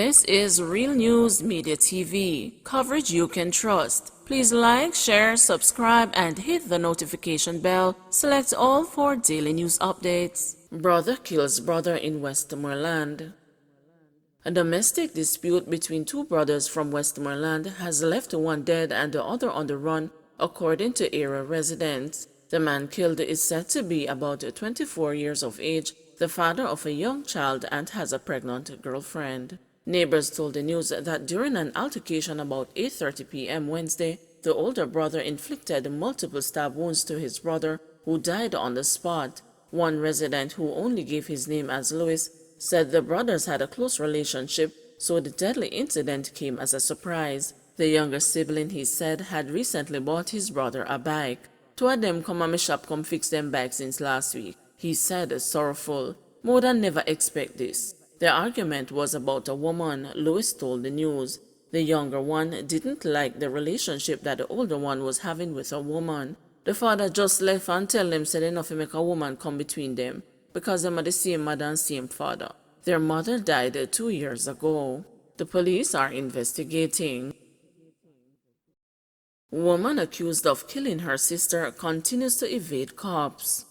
This is Real News Media TV, coverage you can trust. Please like, share, subscribe, and hit the notification bell. Select all for daily news updates. Brother kills brother in Westmoreland. A domestic dispute between two brothers from Westmoreland has left one dead and the other on the run, according to area residents. The man killed is said to be about 24 years of age, the father of a young child, and has a pregnant girlfriend. Neighbors told the news that during an altercation about 8:30 p.m. Wednesday, the older brother inflicted multiple stab wounds to his brother, who died on the spot. One resident, who only gave his name as Louis, said the brothers had a close relationship, so the deadly incident came as a surprise. The younger sibling, he said, had recently bought his brother a bike. "Two of them come on my shop come fix them bike since last week," he said, sorrowful. "More than never expect this." The argument was about a woman, Louis told the news. The younger one didn't like the relationship that the older one was having with a woman. The father just left and tell them said enough to make a woman come between them, because them are the same mother and same father. Their mother died 2 years ago. The police are investigating. Woman accused of killing her sister continues to evade cops.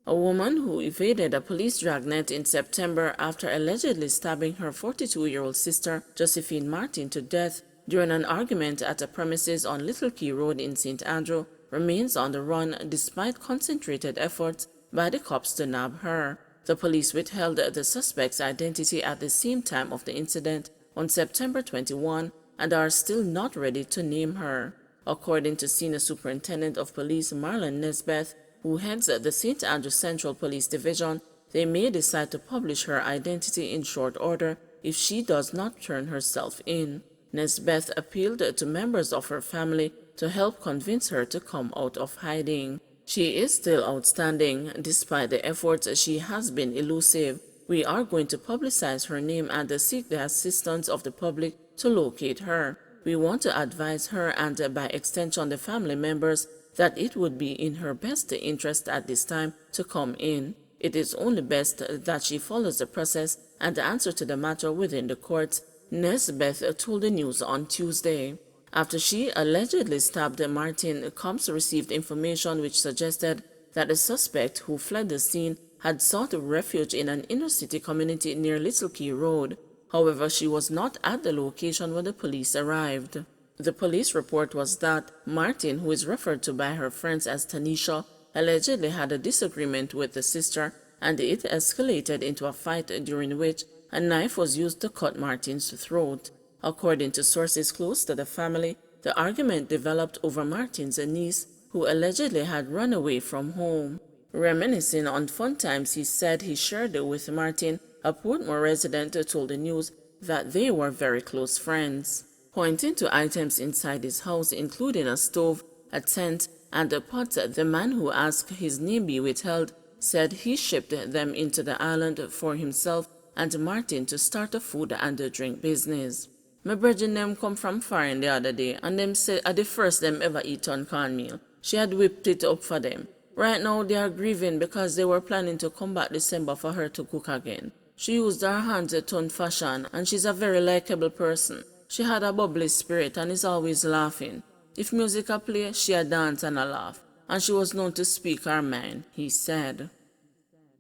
A woman who evaded a police dragnet in September after allegedly stabbing her 42-year-old sister, Josephine Martin, to death during an argument at a premises on Little Key Road in St. Andrew, remains on the run despite concentrated efforts by the cops to nab her. The police withheld the suspect's identity at the same time of the incident on September 21 and are still not ready to name her. According to Senior Superintendent of Police Marlon Nesbeth, who heads the St. Andrew Central Police Division, they may decide to publish her identity in short order if she does not turn herself in. Nesbeth appealed to members of her family to help convince her to come out of hiding. "She is still outstanding. Despite the efforts, she has been elusive. We are going to publicize her name and seek the assistance of the public to locate her. We want to advise her and, by extension, the family members that it would be in her best interest at this time to come in. It is only best that she follows the process and answer to the matter within the courts," Nesbeth told the news on Tuesday. After she allegedly stabbed Martin, cops received information which suggested that the suspect, who fled the scene, had sought refuge in an inner-city community near Little Key Road. However, she was not at the location when the police arrived. The police report was that Martin, who is referred to by her friends as Tanisha, allegedly had a disagreement with the sister, and it escalated into a fight during which a knife was used to cut Martin's throat. According to sources close to the family, the argument developed over Martin's niece, who allegedly had run away from home. Reminiscing on fun times he said he shared with Martin, a Portmore resident told the news that they were very close friends. Pointing to items inside his house, including a stove, a tent, and a pot, the man, who asked his name be withheld, said he shipped them into the island for himself and Martin to start a food and a drink business. "My brethren them come from foreign the other day, and them said at the first them ever eat on cornmeal. She had whipped it up for them. Right now they are grieving because they were planning to come back December for her to cook again. She used her hands to turn fashion, and she's a very likable person. She had a bubbly spirit and is always laughing. If music a play, she a dance and a laugh, and she was known to speak her mind," he said.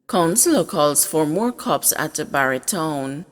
Councillor calls for more cops at Barretown.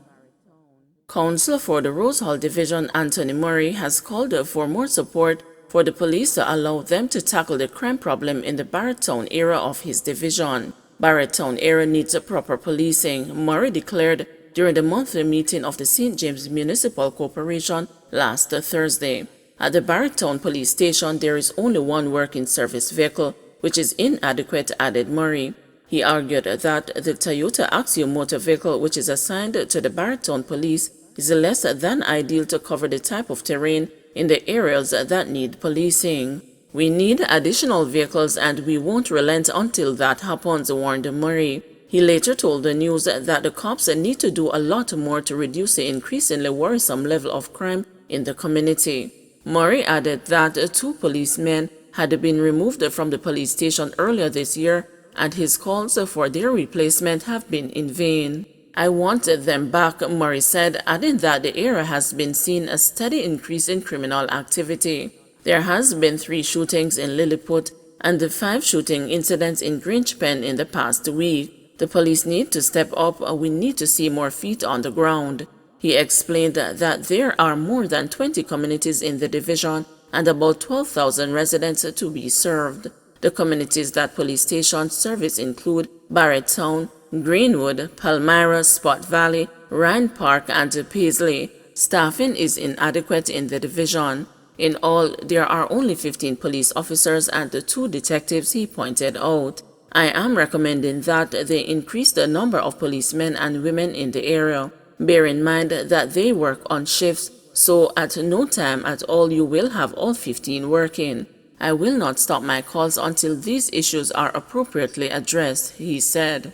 Councillor for the Rose Hall Division, Anthony Murray, has called for more support for the police to allow them to tackle the crime problem in the Barretown area of his division. Barretown area needs a proper policing, Murray declared during the monthly meeting of the St. James Municipal Corporation last Thursday. At the Barretown Police Station, there is only one working service vehicle, which is inadequate, added Murray. He argued that the Toyota Axio motor vehicle, which is assigned to the Barretown Police, is less than ideal to cover the type of terrain in the areas that need policing. "We need additional vehicles and we won't relent until that happens," warned Murray. He later told the news that the cops need to do a lot more to reduce the increasingly worrisome level of crime in the community. Murray added that 2 policemen had been removed from the police station earlier this year, and his calls for their replacement have been in vain. I wanted them back, Murray said, adding that the area has been seeing a steady increase in criminal activity. There has been 3 shootings in Lilliput and 5 shooting incidents in Grinchpen in the past week. The police need to step up. We need to see more feet on the ground. He explained that there are more than 20 communities in the division and about 12,000 residents to be served. The communities that police stations service include Barretttown, Greenwood, Palmyra, Spot Valley, Rand Park, and Paisley. Staffing is inadequate in the division. In all, there are only 15 police officers and 2 detectives, he pointed out. I am recommending that they increase the number of policemen and women in the area. Bear in mind that they work on shifts, so at no time at all you will have all 15 working. I will not stop my calls until these issues are appropriately addressed, he said.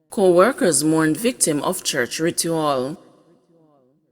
Co-workers mourn victim of church ritual.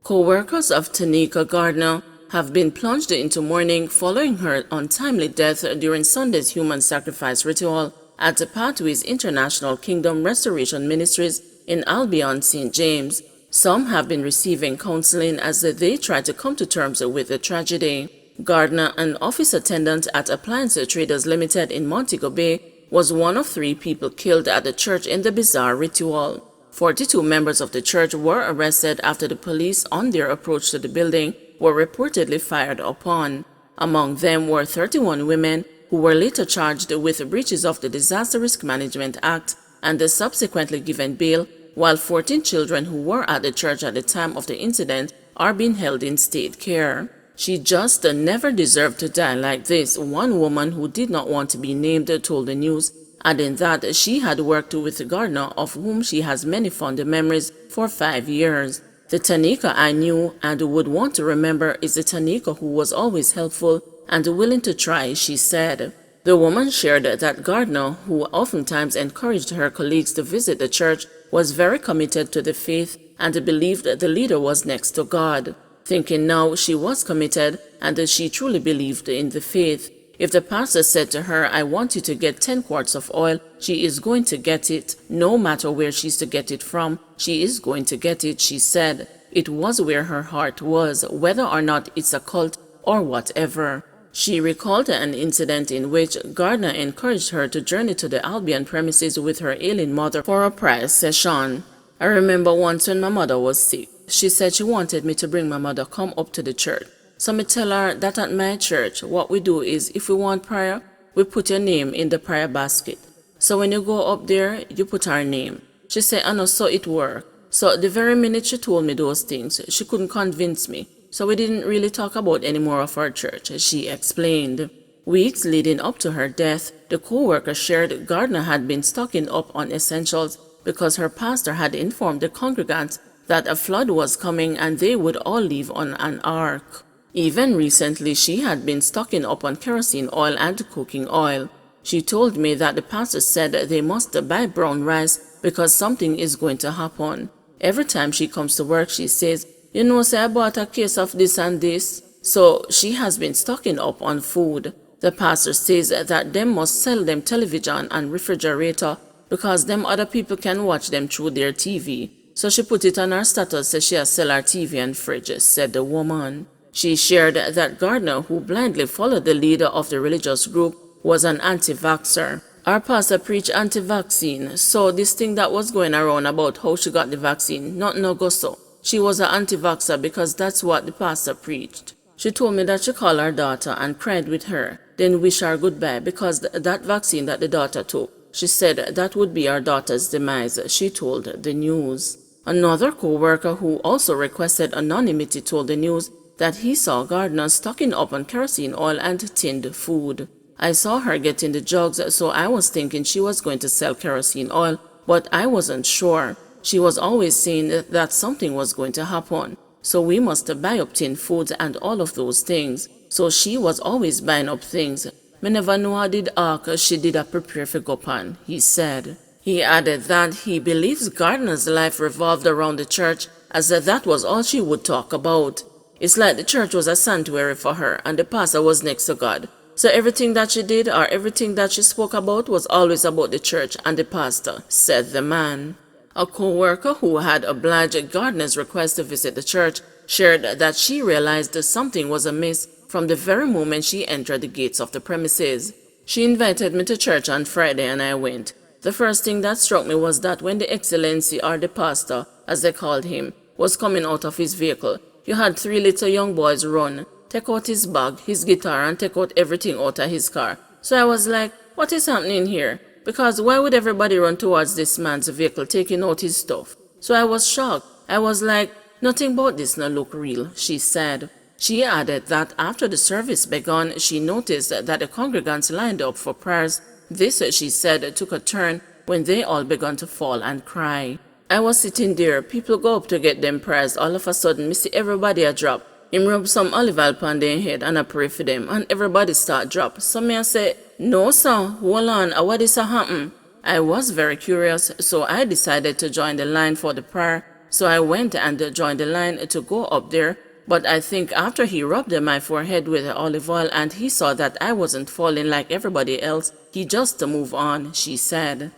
Co-workers of Tanika Gardner have been plunged into mourning following her untimely death during Sunday's human sacrifice ritual at the Pathways International Kingdom Restoration Ministries in Albion, St. James. Some have been receiving counseling as they try to come to terms with the tragedy. Gardner, an office attendant at Appliance Traders Limited in Montego Bay, was one of 3 people killed at the church in the bizarre ritual. 42 members of the church were arrested after the police, on their approach to the building, were reportedly fired upon. Among them were 31 women who were later charged with breaches of the Disaster Risk Management Act and subsequently given bail, while 14 children who were at the church at the time of the incident are being held in state care. She just never deserved to die like this, one woman who did not want to be named told the news, adding that she had worked with Gardner, of whom she has many fond memories, for 5 years. The Tanika I knew and would want to remember is the Tanika who was always helpful and willing to try, she said. The woman shared that Gardner, who oftentimes encouraged her colleagues to visit the church, was very committed to the faith and believed the leader was next to God. Thinking now, she was committed and she truly believed in the faith. If the pastor said to her, I want you to get 10 quarts of oil, she is going to get it. No matter where she's to get it from, she is going to get it, she said. It was where her heart was, whether or not it's a cult or whatever. She recalled an incident in which Gardner encouraged her to journey to the Albion premises with her ailing mother for a prayer session. I remember once when my mother was sick. She said she wanted me to bring my mother come up to the church. So me tell her that at my church, what we do is if we want prayer, we put your name in the prayer basket. So when you go up there, you put her name. She said, I know, so it worked. So the very minute she told me those things, she couldn't convince me. So we didn't really talk about any more of our church, she explained. Weeks leading up to her death, the co-worker shared Gardner had been stocking up on essentials because her pastor had informed the congregants that a flood was coming and they would all leave on an ark. Even recently, she had been stocking up on kerosene oil and cooking oil. She told me that the pastor said they must buy brown rice because something is going to happen. Every time she comes to work, she says, you know, say I bought a case of this and this. So she has been stocking up on food. The pastor says that them must sell them television and refrigerator because them other people can watch them through their TV. So she put it on her status that she has sell her TV and fridge, said the woman. She shared that Gardner, who blindly followed the leader of the religious group, was an anti-vaxxer. Our pastor preached anti-vaccine, so this thing that was going around about how she got the vaccine, not no go so. She was an anti-vaxxer because that's what the pastor preached. She told me that she called her daughter and cried with her, then wished her goodbye because that vaccine that the daughter took, she said that would be her daughter's demise, she told the news. Another co-worker who also requested anonymity told the news that he saw Gardner stocking up on kerosene oil and tinned food. I saw her getting the jugs, so I was thinking she was going to sell kerosene oil, but I wasn't sure. She was always saying that something was going to happen, so we must buy up tinned foods and all of those things. So she was always buying up things. Me never know how did ark she did a prepare for go pan, he said. He added that he believes Gardner's life revolved around the church, as that was all she would talk about. It's like the church was a sanctuary for her and the pastor was next to God. So everything that she did or everything that she spoke about was always about the church and the pastor, said the man. A co-worker who had obliged Gardner's request to visit the church shared that she realized that something was amiss from the very moment she entered the gates of the premises. She invited me to church on Friday and I went. The first thing that struck me was that when the Excellency, or the pastor, as they called him, was coming out of his vehicle, you had 3 little young boys run, take out his bag, his guitar, and take out everything out of his car. So I was like, what is happening here? Because why would everybody run towards this man's vehicle taking out his stuff? So I was shocked. I was like, nothing about this no look real, she said. She added that after the service began, she noticed that the congregants lined up for prayers. This, she said, took a turn when they all began to fall and cry. I was sitting there, people go up to get them prayers. All of a sudden, me see everybody a drop. Him rub some olive oil on their head and I pray for them, and everybody start drop. So me I say, no sir, hold on, what is a happen? I was very curious, so I decided to join the line for the prayer. So I went and joined the line to go up there. But I think after he rubbed my forehead with the olive oil and he saw that I wasn't falling like everybody else, he just moved on, she said.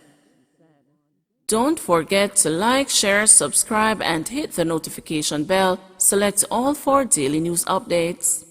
Don't forget to like, share, subscribe, and hit the notification bell. Select all for daily news updates.